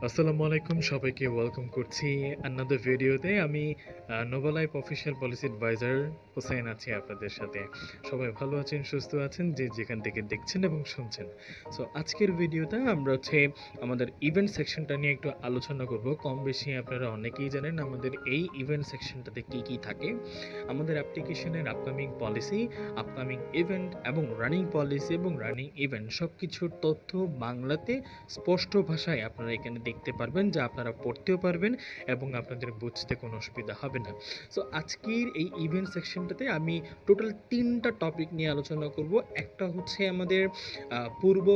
আসসালামু আলাইকুম, সবাইকে ওয়েলকাম করছি আনাদার ভিডিওতে। আমি Nova Life official policy adviser Hossain আছি আপনাদের সাথে। সবাই ভালো আছেন, সুস্থ আছেন, যে যেখান থেকে দেখছেন এবং শুনছেন। সো আজকের ভিডিওতে আমরা আমাদের ইভেন্ট সেকশনটা নিয়ে একটু আলোচনা করব। কম বেশি আপনারা অনেকেই জানেন আমাদের এই ইভেন্ট সেকশনটাতে কি কি থাকে। আমাদের অ্যাপ্লিকেশনের আপকামিং পলিসি, আপকামিং ইভেন্ট এবং রানিং পলিসি এবং রানিং ইভেন্ট সব কিছুর তথ্য বাংলাতে স্পষ্ট ভাষায় আপনারা এখানে দেখতে পারবেন, যা আপনারা পড়তেও পারবেন এবং আপনাদের বুঝতে কোনো অসুবিধা হবে না। সো আজকের এই ইভেন্ট সেকশনটাতে আমি টোটাল 3টা টপিক নিয়ে আলোচনা করব। একটা হচ্ছে আমাদের পূর্ব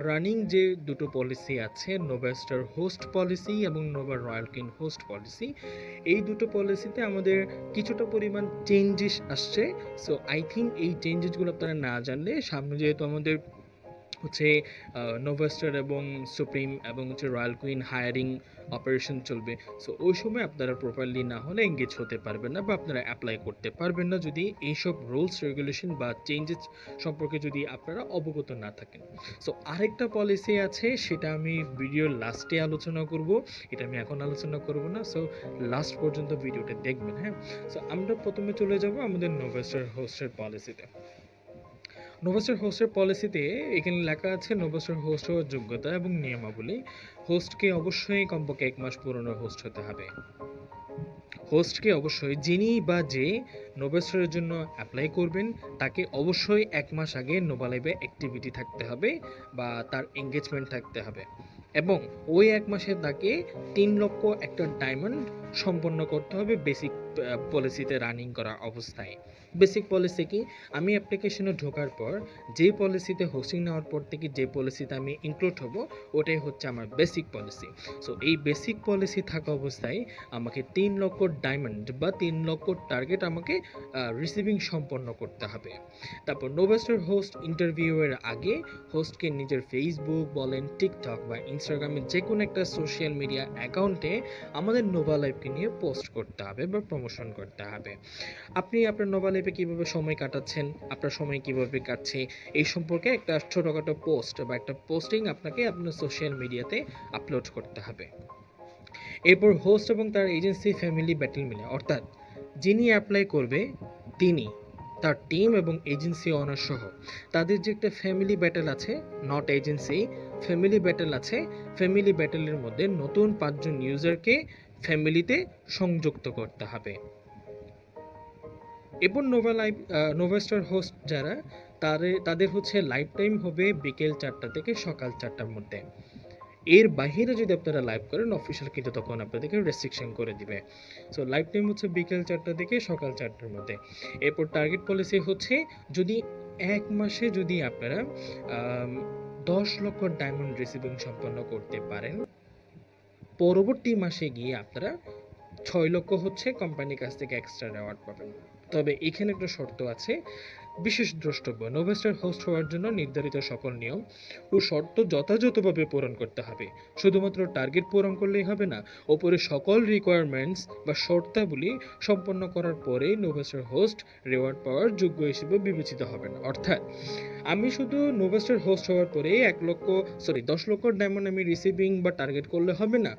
রানিং যে দুটো পলিসি আছে, নোভা স্টার হোস্ট পলিসি এবং Nova royal queen host policy. এই দুটো পলিসিতে আমাদের কিছুটা পরিমাণ চেঞ্জেস আসছে। সো আই থিঙ্ক এই চেঞ্জেসগুলো আপনারা না জানলে, সামনে যেহেতু আমাদের নোভা স্টার এবং সুপ্রিম এবং রয়্যাল কুইন হায়ারিং অপারেশন চলবে, সো ওই সময় আপনারা প্রপারলি না হলে এঙ্গেজ হতে পারবেন না বা আপনারা অ্যাপ্লাই করতে পারবেন না, যদি এইসব রুলস রেগুলেশন বা চেঞ্জেস সম্পর্কে যদি আপনারা অবগত না থাকেন। সো আরেকটা পলিসি আছে, সেটা আমি ভিডিওর লাস্টে আলোচনা করব, এটা আমি এখন আলোচনা করব না। সো লাস্ট পর্যন্ত ভিডিওটা দেখবেন। হ্যাঁ, সো আমরা প্রথমে চলে যাব আমাদের নোভা স্টার হোস্টের পলিসিতে। নোভা স্টার হোস্টের পলিসিতে এখানে লেখা আছে নোভা স্টার হোস্ট হওয়ার যোগ্যতা এবং নিয়মাবলী। হোস্টকে অবশ্যই কমপক্ষে 1 মাস পুরনো হোস্ট হতে হবে। হোস্টকে অবশ্যই, যিনি বা যে নোভা স্টারের জন্য অ্যাপ্লাই করবেন, তাকে অবশ্যই 1 মাস আগে নোভা লাইভে অ্যাক্টিভিটি থাকতে হবে বা তার এঙ্গেজমেন্ট থাকতে হবে এবং ওই 1 মাসে তাকে 3 লক্ষ একটা ডায়মন্ড সম্পন্ন করতে হবে বেসিক পলিসিতে রানিং করা অবস্থায়। বেসিক পলিসি কি? আমি অ্যাপ্লিকেশনে ঢোকার পর যে পলিসিতে হোস্টিং নেওয়ার পর থেকে যে পলিসিতে আমি ইনক্লুড হব, ওটাই হচ্ছে আমার বেসিক পলিসি। সো এই বেসিক পলিসি থাকা অবস্থায় আমাকে 3 লক্ষ ডায়মন্ড বা 3 লক্ষ টার্গেট আমাকে রিসিভিং সম্পন্ন করতে হবে। তারপর নোভা স্টার হোস্ট ইন্টারভিউয়ের আগে হোস্টকে নিজের ফেসবুক বলেন, টিকটক বা ইনস্টাগ্রামে যে কোনো একটা সোশ্যাল মিডিয়া অ্যাকাউন্টে আমাদের নোভা লাইফকে নিয়ে পোস্ট করতে হবে বা প্রমোশন করতে হবে। আপনি আপনার নোভা লাইফে কীভাবে সময় কাটাচ্ছেন, আপনার সময় কীভাবে কাটছে, এই সম্পর্কে একটা ছোটোখাটো পোস্ট বা একটা পোস্টিং আপনাকে আপনার সোশ্যাল মিডিয়াতে আপলোড করতে হবে। এরপর হোস্ট এবং তার এজেন্সি ফ্যামিলি ব্যাটেল মিলে, অর্থাৎ যিনি অ্যাপ্লাই করবে তিনি, তার টিম এবং এজেন্সি ওনার সহ তাদের যে একটা ফ্যামিলি ব্যাটেল আছে, নট এজেন্সি, ফ্যামিলি ব্যাটেল আছে। ফ্যামিলি ব্যাটেলের মধ্যে নতুন 5 জন ইউজারকে ফ্যামিলিতে সংযুক্ত করতে হবে। এরপর নোভা স্টার হোস্ট যারা, তাদের হচ্ছে লাইফ টাইম হবে বিকেল 4টা থেকে সকাল 4টার মধ্যে। এর বাহিরে যদি আপনারা লাইভ করেন, অফিসিয়াল কিন্তু তখন আপনাদেরকে রেস্ট্রিকশন করে দিবে। সো লাইভ টাইম হচ্ছে বিকেল 4টা থেকে সকাল 4টার মধ্যে। এরপর টার্গেট পলিসি হচ্ছে, যদি 1 মাসে যদি আপনারা 10 লক্ষ ডায়মন্ড রিসিভিং সম্পন্ন করতে পারেন, পরবর্তী মাসে গিয়ে আপনারা 6 লক্ষ হচ্ছে কোম্পানির কাছ থেকে এক্সট্রা রেওয়ার্ড পাবেন। তবে এখানে একটা শর্ত আছে, বিশেষ দ্রষ্টব্য, নোভা স্টার হোস্ট হওয়ার জন্য নির্ধারিত সকল নিয়ম ও শর্ত যথাযথভাবে পূরণ করতে হবে। শুধুমাত্র টার্গেট পূরণ করলেই হবে না, ওপরে সকল রিকোয়ারমেন্টস বা শর্তাবলী সম্পন্ন করার পরেই নোভা স্টার হোস্ট রিওয়ার্ড পাওয়ার যোগ্য হিসেবে বিবেচিত হবে না। অর্থাৎ আমি শুধু নোভা স্টার হোস্ট হওয়ার পরে 10 লক্ষ ডায়মন্ড আমি রিসিভিং বা টার্গেট করলে হবে না,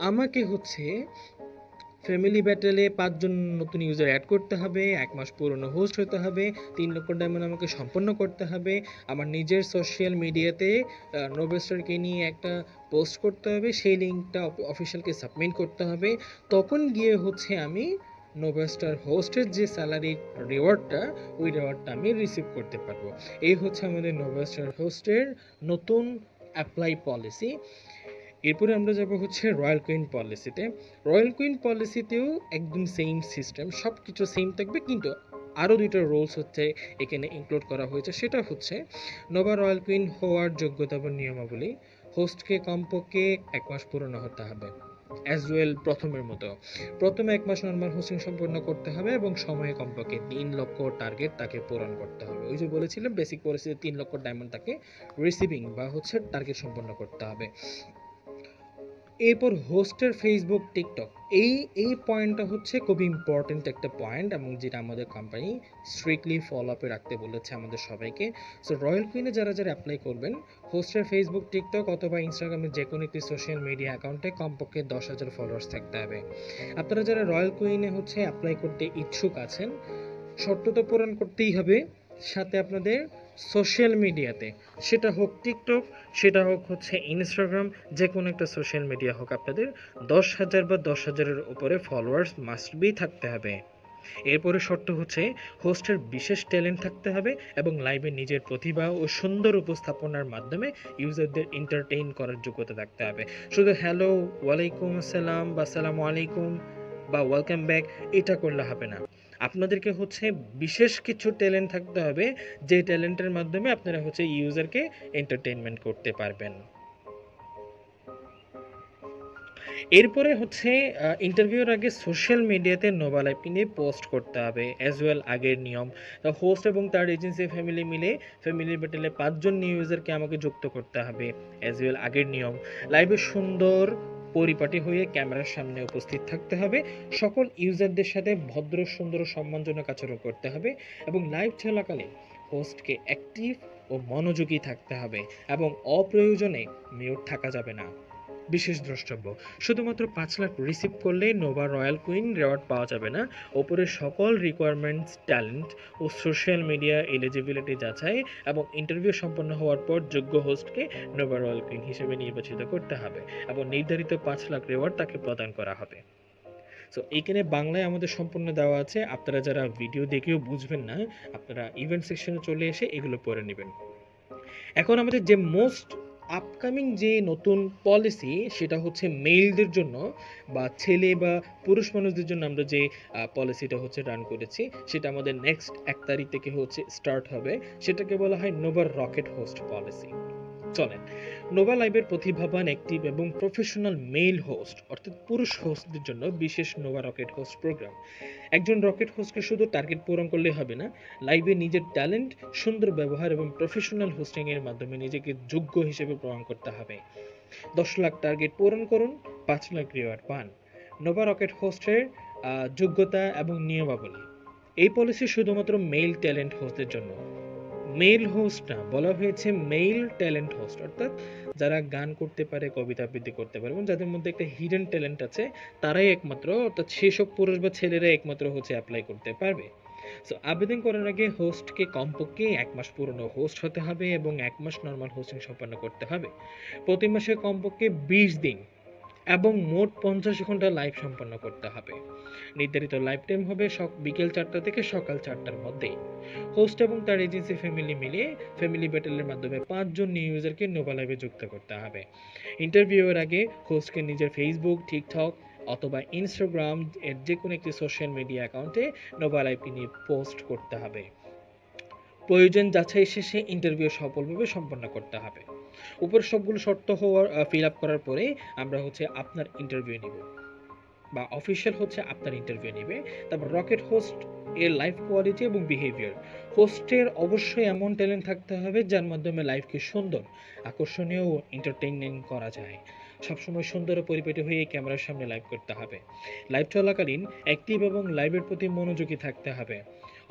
আমাকে হচ্ছে ফ্যামিলি ব্যাটেলে 5 জন নতুন ইউজার অ্যাড করতে হবে, 1 মাস পুরনো হোস্ট হতে হবে, 3 লক্ষ ডায়মন্ড আমাকে সম্পন্ন করতে হবে, আমার নিজের সোশ্যাল মিডিয়াতে নোভা স্টারকে নিয়ে একটা পোস্ট করতে হবে, সেই লিঙ্কটা অফিসিয়ালকে সাবমিট করতে হবে। তখন গিয়ে হচ্ছে আমি নোভা স্টার হোস্টের যে স্যালারির রিওয়ার্ডটা, ওই রিওয়ার্ডটা আমি রিসিভ করতে পারবো। এই হচ্ছে আমাদের নোভা স্টার হোস্টের নতুন অ্যাপ্লাই পলিসি। এরপরে আমরা যাব হচ্ছে রয়্যাল কুইন পলিসিতে। রয়্যাল কুইন পলিসিতেও একদম সেম সিস্টেম, সব কিছু সেম থাকবে, কিন্তু আরও 2টা রুলস হচ্ছে এখানে ইনক্লুড করা হয়েছে। সেটা হচ্ছে নোভা রয়্যাল কুইন হওয়ার যোগ্যতা বা নিয়মাবলী, হোস্টকে কমপক্ষে 1 মাস পুরনো হতে হবে। অ্যাজ ওয়েল প্রথমের মতো, প্রথমে 1 মাস নর্মাল হোস্টিং সম্পন্ন করতে হবে এবং সময়ে কমপক্ষে 3 লক্ষ টার্গেট তাকে পূরণ করতে হবে। ওই যে বলেছিলাম বেসিক পলিসিতে 3 লক্ষ ডায়মন্ড তাকে রিসিভিং বা হচ্ছে টার্গেট সম্পন্ন করতে হবে। এরপর হোস্টের ফেসবুক, টিকটক, এই এই পয়েন্টটা হচ্ছে খুবই ইম্পর্ট্যান্ট একটা পয়েন্ট, এবং যেটা আমাদের কোম্পানি স্ট্রিক্টলি ফলো আপে রাখতে বলেছে আমাদের সবাইকে। সো রয়্যাল কুইনে যারা যারা অ্যাপ্লাই করবেন, হোস্টের ফেসবুক, টিকটক অথবা ইনস্টাগ্রামের যে কোনো একটি সোশ্যাল মিডিয়া অ্যাকাউন্টে কমপক্ষে 10,000 ফলোয়ার্স থাকতে হবে। আপনারা যারা রয়্যাল কুইনে হচ্ছে অ্যাপ্লাই করতে ইচ্ছুক আছেন, শর্ত তো পূরণ করতেই হবে, সাথে আপনাদের সোশ্যাল মিডিয়াতে, সেটা হোক টিকটক, সেটা হোক হচ্ছে ইনস্টাগ্রাম, যে কোনো একটা সোশ্যাল মিডিয়া হোক, আপনাদের 10,000 বা 10,000-এর উপরে ফলোয়ার্স মাস্ট বি থাকতে হবে। এরপরে শর্ত হচ্ছে হোস্টের বিশেষ ট্যালেন্ট থাকতে হবে এবং লাইভে নিজের প্রতিভা ও সুন্দর উপস্থাপনার মাধ্যমে ইউজারদের এন্টারটেইন করার যোগ্যতা থাকতে হবে। শুধু হ্যালো, ওয়ালাইকুম আসসালাম বা আসসালামু আলাইকুম বা ওয়েলকাম ব্যাক এটা করলে হবে না। আপনাদেরকে হচ্ছে বিশেষ কিছু ট্যালেন্ট থাকতে হবে, যে ট্যালেন্টের মাধ্যমে আপনারা হচ্ছে ইউজারকে এন্টারটেইনমেন্ট করতে পারবেন। এরপরে হচ্ছে ইন্টারভিউর আগে সোশ্যাল মিডিয়াতে নোভা লাইভকে নিয়ে পোস্ট করতে হবে অ্যাজ ওয়েল। আগের নিয়ম, হোস্ট এবং তার এজেন্সি ফ্যামিলি মিলে ফ্যামিলি ব্যাটেলে 5 জন নিউ ইউজারকে আমাকে যুক্ত করতে হবে অ্যাজ ওয়েল। আগের নিয়ম, লাইভে সুন্দর পরিপাটি হয়ে ক্যামেরার সামনে উপস্থিত থাকতে হবে, সকল ইউজারদের সাথে ভদ্র, সুন্দর ও সম্মানজনক আচরণ করতে হবে, এবং লাইভ চলাকালে হোস্টকে অ্যাক্টিভ ও মনোযোগী থাকতে হবে, এবং অপ্রয়োজনে মিউট থাকা যাবে না। বিশেষ দ্রষ্টব্য, শুধুমাত্র 5 লাখ রিসিভ করলেই নোভা রয়্যাল কুইন রেওয়ার্ড পাওয়া যাবে না। ওপরের সকল রিকোয়ারমেন্টস, ট্যালেন্ট ও সোশ্যাল মিডিয়া এলিজিবিলিটি যাচাই এবং ইন্টারভিউ সম্পন্ন হওয়ার পর যোগ্য হোস্টকে নোভা রয়্যাল কুইন হিসেবে নির্বাচিত করতে হবে এবং নির্ধারিত 5 লাখ রেওয়ার্ড তাকে প্রদান করা হবে। সো এইখানে বাংলায় আমাদের সম্পূর্ণ দেওয়া আছে, আপনারা যারা ভিডিও দেখেও বুঝবেন না, আপনারা ইভেন্ট সেকশনে চলে এসে এগুলো পড়ে নেবেন। এখন আমাদের যে মোস্ট আপকামিং যে নতুন পলিসি, সেটা হচ্ছে মেলদের জন্য বা ছেলে বা পুরুষ মানুষদের জন্য আমরা যে পলিসিটা হচ্ছে রান করেছি, সেটা আমাদের নেক্সট 1 তারিখ থেকে হচ্ছে স্টার্ট হবে। সেটাকে বলা হয় নোভার রকেট হোস্ট পলিসি। চলেন, নোভা লাইভের প্রতিভাবান, অ্যাক্টিভ এবং প্রফেশনাল মেল হোস্ট অর্থাৎ পুরুষ হোস্টদের জন্য বিশেষ নোভা রকেট হোস্ট প্রোগ্রাম। একজন রকেট হোস্টকে শুধু টার্গেট পূরণ করলে হবে না, লাইভে নিজের ট্যালেন্ট, সুন্দর ব্যবহার এবং প্রফেশনাল হোস্টিং এর মাধ্যমে নিজেকে যোগ্য হিসেবে প্রমাণ করতে হবে। 10 লাখ টার্গেট পূরণ করুন, 5 লাখ রিওয়ার্ড পান। নোভা রকেট হোস্টের যোগ্যতা এবং নিয়মাবলী। এই পলিসি শুধুমাত্র মেল ট্যালেন্ট হোস্টদের জন্য। মেল হোস্ট না, বলা হয়েছে মেল ট্যালেন্ট হোস্ট, অর্থাৎ যারা গান করতে পারে, কবিতা আবৃত্তি করতে পারে এবং যাদের মধ্যে একটা হিডেন ট্যালেন্ট আছে, তারাই একমাত্র, অর্থাৎ সেসব পুরুষ বা ছেলেরা একমাত্র হচ্ছে অ্যাপ্লাই করতে পারবে। সো আবেদন করার আগে হোস্টকে কমপক্ষে 1 মাস পুরনো হোস্ট হতে হবে এবং 1 মাস নর্মাল হোস্টিং সম্পন্ন করতে হবে। প্রতি মাসে কমপক্ষে 20 দিন এবং মোট 50 ঘন্টা লাইভ সম্পন্ন করতে হবে। নির্ধারিত লাইভ টাইম হবে বিকেল 4টা থেকে সকাল 4টার মধ্যেই। হোস্ট এবং তার এজেন্সি ফ্যামিলি মিলিয়ে ফ্যামিলি ব্যাটেলের মাধ্যমে 5 জন নিউ ইউজারকে নোভা লাইভে যুক্ত করতে হবে। ইন্টারভিউয়ের আগে হোস্টকে নিজের ফেসবুক, টিকটক অথবা ইনস্টাগ্রাম এর যে কোনো একটি সোশ্যাল মিডিয়া অ্যাকাউন্টে নোভা লাইভকে নিয়ে পোস্ট করতে হবে। প্রয়োজন যাচাই শেষে ইন্টারভিউ সফলভাবে সম্পন্ন করতে হবে। উপর সবগুলো শর্ত ফিল আপ করার পরে আমরা হচ্ছে আপনার ইন্টারভিউ নিব, বা অফিসিয়াল হচ্ছে আপনার ইন্টারভিউ নেবে। তারপর রকেট হোস্ট এর লাইভ কোয়ালিটি এবং বিহেভিয়ার। হোস্টের অবশ্যই এমন ট্যালেন্ট থাকতে হবে যার মাধ্যমে লাইভকে সুন্দর, আকর্ষণীয় ও এন্টারটেইনিং করা যায়। সবসময় সুন্দর ও পরিপাটি হয়ে ক্যামেরার সামনে লাইভ করতে হবে। লাইভ চলাকালীন অ্যাক্টিভ এবং লাইভের প্রতি মনোযোগী থাকতে হবে।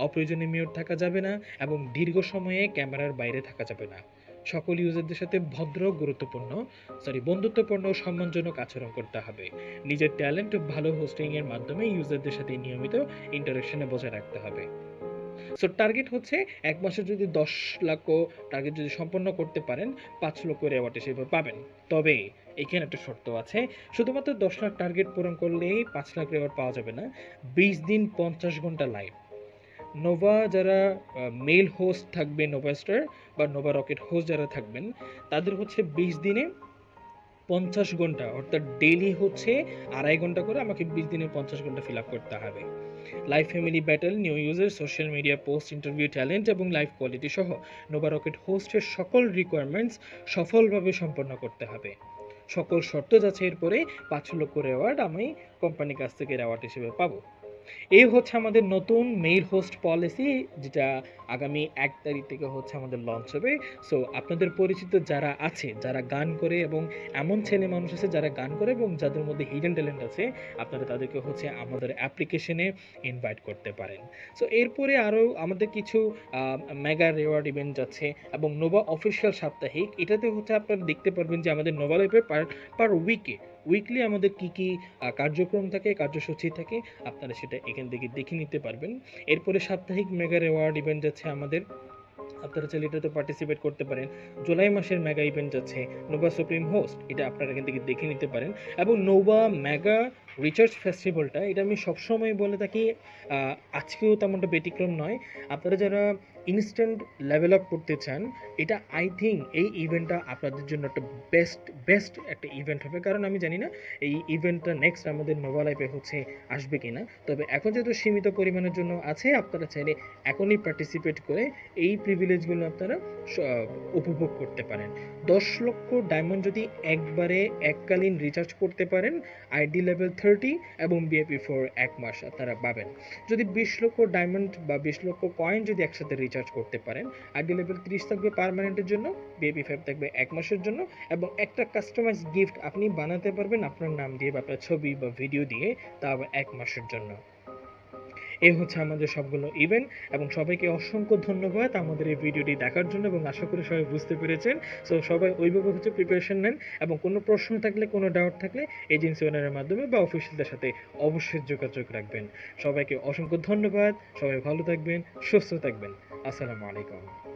অপ্রয়োজনীয় মিউট থাকা যাবে না এবং দীর্ঘ সময়ে ক্যামেরার বাইরে থাকা যাবে না। সকল ইউজারদের সাথে ভদ্র, বন্ধুত্বপূর্ণ ও সম্মানজনক আচরণ করতে হবে। নিজের ট্যালেন্ট ও ভালো হোস্টিং এর মাধ্যমে ইউজারদের সাথে নিয়মিত ইন্টারেকশনে বজায় রাখতে হবে। সো টার্গেট হচ্ছে 1 মাসে যদি 10 লাখ টার্গেট যদি সম্পন্ন করতে পারেন, 5 লক্ষ রেওয়ার্ড হিসেবে পাবেন। তবে এখানে একটা শর্ত আছে, শুধুমাত্র 10 লাখ টার্গেট পূরণ করলেই 5 লাখ রেওয়ার্ড পাওয়া যাবে না। 20 দিন 50 ঘন্টা লাইভ। নোভা যারা মেল হোস্ট থাকবে, নোভা স্টার বা নোভা রকেট হোস্ট যারা থাকবেন, তাদের হচ্ছে 20 দিনে 50 ঘন্টা, অর্থাৎ ডেইলি হচ্ছে 2.5 ঘন্টা করে আমাকে 20 দিনে 50 ঘন্টা ফিল আপ করতে হবে। Live family battle, new user, social media post, interview talent এবং লাইভ কোয়ালিটি সহ নোভা রকেট হোস্টের সকল রিকোয়ারমেন্টস সফলভাবে সম্পন্ন করতে হবে। সকল শর্ত যাচাইয়ের পরে 5 লক্ষ রেওয়ার্ড আমি কোম্পানির কাছ থেকে রেওয়ার্ড হিসেবে পাবো। এই হচ্ছে আমাদের নতুন মেইল হোস্ট পলিসি, যেটা আগামী 1 তারিখ থেকে হচ্ছে আমাদের লঞ্চ হবে। সো আপনাদের পরিচিত যারা আছে, যারা গান করে, এবং এমন ছেলে মানুষ আছে যারা গান করে এবং যাদের মধ্যে হিডেন ট্যালেন্ট আছে, আপনারা তাদেরকে হচ্ছে আমাদের অ্যাপ্লিকেশনে ইনভাইট করতে পারেন। সো এরপরে আরও আমাদের কিছু মেগা রিওয়ার্ড ইভেন্ট যাচ্ছে, এবং নোভা অফিসিয়াল সাপ্তাহিক, এটাতে হচ্ছে আপনারা দেখতে পারবেন যে আমাদের নোভা লাইফে পার উইকলি আমাদের কি কি কার্যক্রম থাকে, কার্যসূচি থাকে, আপনারা সেটা এখান থেকে দেখে নিতে পারবেন। এরপরে সাপ্তাহিক মেগা রিওয়ার্ড ইভেন্ট যাচ্ছে আমাদের, আপনারা চাইলে এটাতে পার্টিসিপেট করতে পারেন। জুলাই মাসের মেগা ইভেন্ট যাচ্ছে নোভা সুপ্রিম হোস্ট, এটা আপনারা এখান থেকে দেখে নিতে পারেন। এবং নোভা মেগা রিচার্জ ফেস্টিভ্যালটা, এটা আমি সবসময় বলে থাকি, আজকেও তেমনটা ব্যতিক্রম নয়। আপনারা যারা ইনস্ট্যান্ট লেভেল আপ করতে চান, এটা আই থিঙ্ক এই ইভেন্টটা আপনাদের জন্য একটা বেস্ট একটা ইভেন্ট হবে। কারণ আমি জানি না এই ইভেন্টটা নেক্সট আমাদের নোভা লাইফে হচ্ছে আসবে কিনা, তবে এখন যেহেতু সীমিত পরিমাণের জন্য আছে, আপনারা চাইলে এখনই পার্টিসিপেট করে এই প্রিভিলেজগুলো আপনারা উপভোগ করতে পারেন। 10 লক্ষ ডায়মন্ড যদি একবারে এককালীন রিচার্জ করতে পারেন, আইডি লেভেল 30 এবং বিএপি ফর 1 মাস আপনারা পাবেন। যদি 20 লক্ষ ডায়মন্ড বা 20 লক্ষ কয়েন যদি একসাথে রিচার্জ করতে পারেন, আইডি লেভেল 30 থাকবে পার্মানেন্টের জন্য, বিএপি 5 থাকবে 1 মাসের জন্য, এবং একটা কাস্টমাইজ গিফট আপনি বানাতে পারবেন আপনার নাম দিয়ে বা আপনার ছবি বা ভিডিও দিয়ে, তা আবার 1 মাসের জন্য। এই হচ্ছে আমাদের সবগুলো ইভেন্ট, এবং সবাইকে অসংখ্য ধন্যবাদ আমাদের এই ভিডিওটি দেখার জন্য, এবং আশা করি সবাই বুঝতে পেরেছেন। সো সবাই ওইভাবে হচ্ছে প্রিপারেশন নেন, এবং কোনো প্রশ্ন থাকলে, কোনো ডাউট থাকলে এজেন্সি ওনারের মাধ্যমে বা অফিসিয়ালদের সাথে অবশ্যই যোগাযোগ রাখবেন। সবাইকে অসংখ্য ধন্যবাদ, সবাই ভালো থাকবেন, সুস্থ থাকবেন। আসসালামু আলাইকুম।